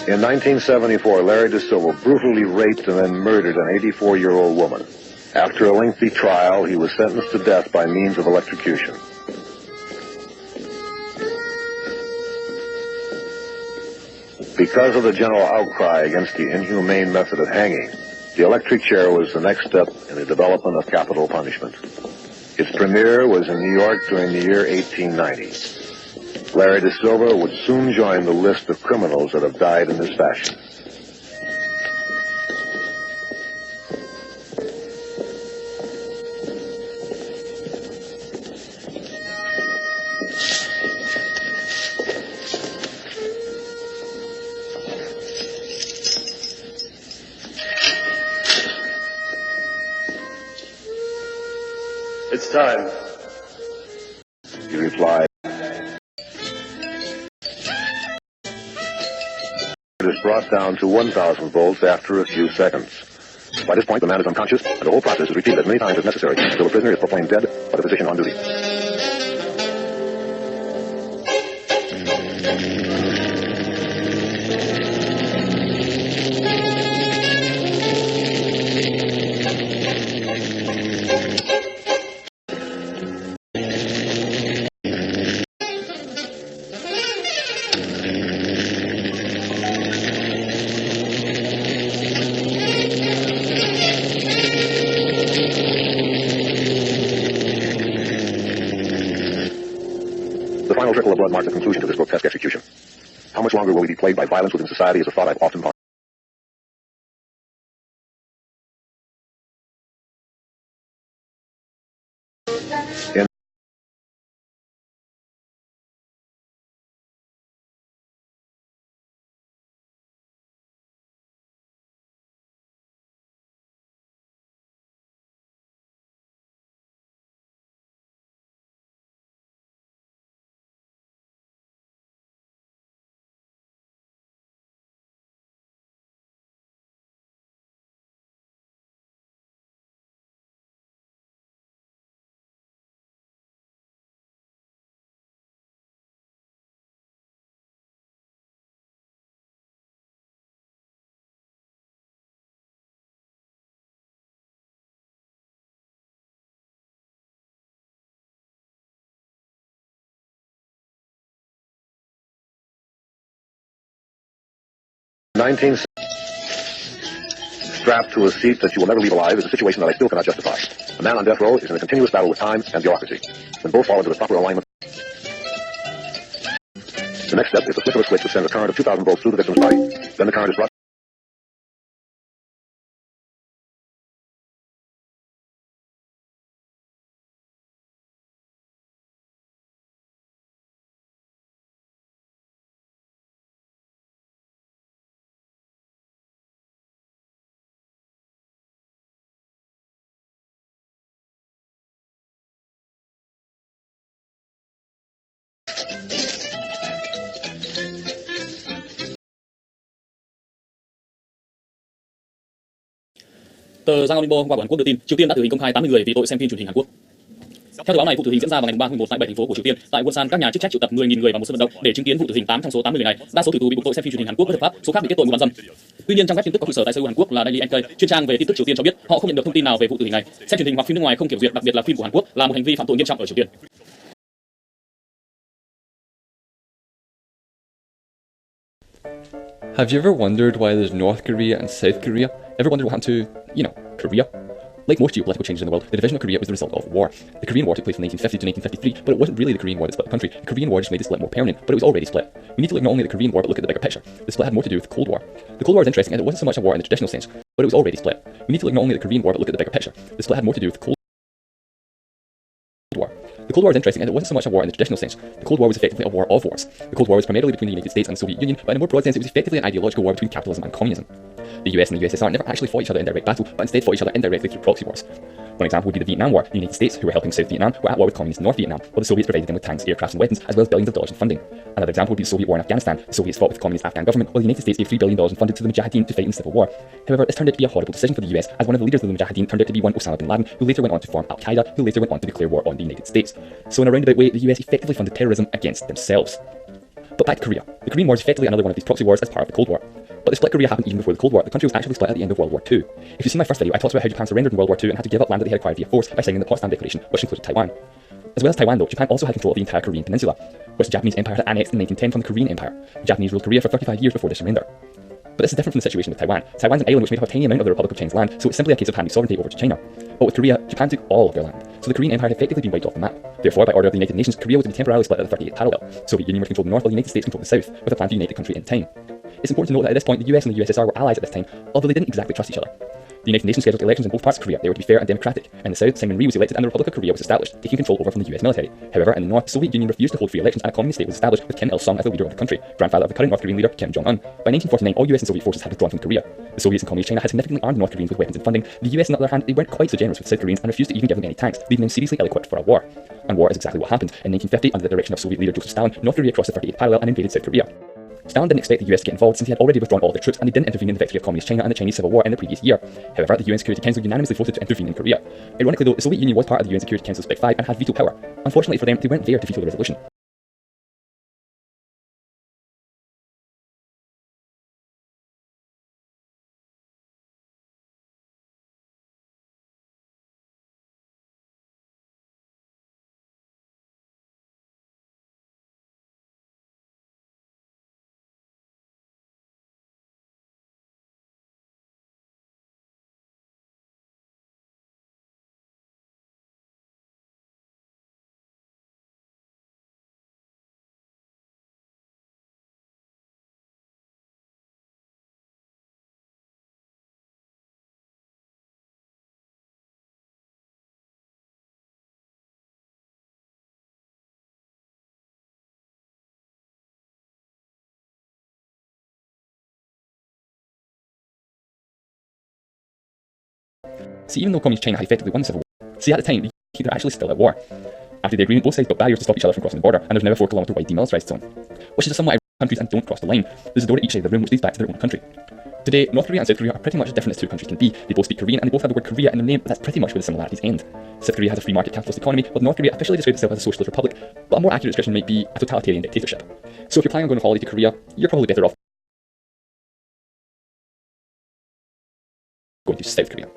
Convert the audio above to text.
In 1974, Larry De Silva brutally raped and then murdered an 84-year-old woman. After a lengthy trial, he was sentenced to death by means of electrocution. Because of the general outcry against the inhumane method of hanging, the electric chair was the next step in the development of capital punishment. Its premiere was in New York during the year 1890. Larry De Silva would soon join the list of criminals that have died in this fashion. It's time. He replied, "It is brought down to 1,000 volts after a few seconds. By this point, the man is unconscious, and the whole process is repeated as many times as necessary until the prisoner is proclaimed dead by the physician on duty." The final trickle of blood marked the conclusion to this grotesque execution. How much longer will we be plagued by violence within society is a thought I've often pondered. In strapped to a seat that you will never leave alive is a situation that I still cannot justify. A man on death row is in a continuous battle with time and bureaucracy. When both fall into the proper alignment, the next step is the flick of a switch which sends a current of 2,000 volts through the victim's body. Then the current is brought Tờ Giang Linbo hôm qua của Hàn Quốc đưa tin Triều Tiên đã tử hình công khai 80 người vì tội xem phim truyền hình Hàn Quốc. Theo tờ báo này, vụ tử hình diễn ra vào ngày 3 tháng 11 tại 7 thành phố của Triều Tiên. Tại Wonsan, các nhà chức trách triệu tập 10.000 người vào một sân vận động để chứng kiến vụ tử hình 8 trong số 80 người này. Đa số tử tù bị buộc tội xem phim truyền hình Hàn Quốc bất hợp pháp, số khác bị kết tội mua bán dâm. Tuy nhiên, trang web tin tức có trụ sở tại Seoul, Hàn Quốc là Daily NK, chuyên trang về tin tức Triều Tiên cho biết họ không nhận được thông tin nào về vụ tử hình này. Xem truyền hình hoặc phim nước ngoài không kiểm duyệt, đặc biệt là phim của Hàn Quốc, là một hành vi phạm tội nghiêm trọng ở Triều Tiên. Have you ever wondered why there's North Korea and South Korea? Ever wondered what happened to, Korea? Like most geopolitical changes in the world, the division of Korea was the result of war. The Korean War took place from 1950 to 1953, but it wasn't really the Korean War that split the country. The Korean War just made the split more permanent, but it was already split. We need to look not only at the Korean War, but look at the bigger picture. The split had more to do with the Cold War. The Cold War is interesting, and it wasn't so much a war in the traditional sense, but it was already split. We need to look not only at the Korean War, but look at the bigger picture. The split had more to do with the Cold War. The Cold War is interesting, and it wasn't so much a war in the traditional sense. The Cold War was effectively a war of wars. The Cold War was primarily between the United States and the Soviet Union, but in a more broad sense, it was effectively an ideological war between capitalism and communism. The US and the USSR never actually fought each other in direct battle, but instead fought each other indirectly through proxy wars. One example would be the Vietnam War. The United States, who were helping South Vietnam, were at war with communist North Vietnam, while the Soviets provided them with tanks, aircraft and weapons, as well as billions of dollars in funding. Another example would be the Soviet war in Afghanistan. The Soviets fought with the communist Afghan government, while the United States gave $3 billion in funding to the Mujahideen to fight in the civil war. However, this turned out to be a horrible decision for the US, as one of the leaders of the Mujahideen turned out to be one Osama bin Laden, who later went on to form Al-Qaeda, who later went on to declare war on the United States. So in a roundabout way, the US effectively funded terrorism against themselves. But back to Korea. The Korean War is effectively another one of these proxy wars as part of the Cold War. But the split Korea happened even before the Cold War. The country was actually split at the end of World War II. If you see my first video, I talked about how Japan surrendered in World War II and had to give up land that they had acquired via force by signing the Potsdam Declaration, which included Taiwan. As well as Taiwan though, Japan also had control of the entire Korean peninsula, which the Japanese Empire had annexed in 1910 from the Korean Empire. The Japanese ruled Korea for 35 years before their surrender. But this is different from the situation with Taiwan. Taiwan's an island which made up a tiny amount of the Republic of China's land, so it's simply a case of handing sovereignty over to China. But with Korea, Japan took all of their land, so the Korean Empire had effectively been wiped off the map. Therefore, by order of the United Nations, Korea was to be temporarily split at the 38th parallel. Soviet Union was controlled the north while the United States controlled the south, with a plan to unite the country in time. It's important to note that at this point, the US and the USSR were allies at this time, although they didn't exactly trust each other. The United Nations scheduled elections in both parts of Korea. They were to be fair and democratic. In the south, Simon Rhee was elected and the Republic of Korea was established, taking control over from the US military. However, in the north, the Soviet Union refused to hold free elections and a communist state was established with Kim Il-sung as the leader of the country, grandfather of the current North Korean leader Kim Jong-un. By 1949, all US and Soviet forces had withdrawn from Korea. The Soviets and Communist China had significantly armed the North Koreans with weapons and funding. The US, on the other hand, they weren't quite so generous with South Koreans and refused to even give them any tanks, leaving them seriously ill-equipped for a war. And war is exactly what happened. In 1950, under the direction of Soviet leader Joseph Stalin, North Korea crossed the 38th parallel and invaded South Korea. Stalin didn't expect the US to get involved since he had already withdrawn all of their troops and they didn't intervene in the victory of Communist China and the Chinese Civil War in the previous year. However, the UN Security Council unanimously voted to intervene in Korea. Ironically though, the Soviet Union was part of the UN Security Council's Big Five and had veto power. Unfortunately for them, they weren't there to veto the resolution. See, even though Communist China had effectively won the Civil War, see at the time, the UK were actually still at war. After the agreement, both sides built barriers to stop each other from crossing the border, and there's now a 4-kilometre wide demilitarised zone, which is a somewhat ironic countries and don't cross the line. There's a door at each side of the room which leads back to their own country. Today, North Korea and South Korea are pretty much as different as two countries can be. They both speak Korean and they both have the word Korea in their name, but that's pretty much where the similarities end. South Korea has a free market capitalist economy, while North Korea officially describes itself as a socialist republic, but a more accurate description might be a totalitarian dictatorship. So if you're planning on going on holiday to Korea, you're probably better off going to South Korea.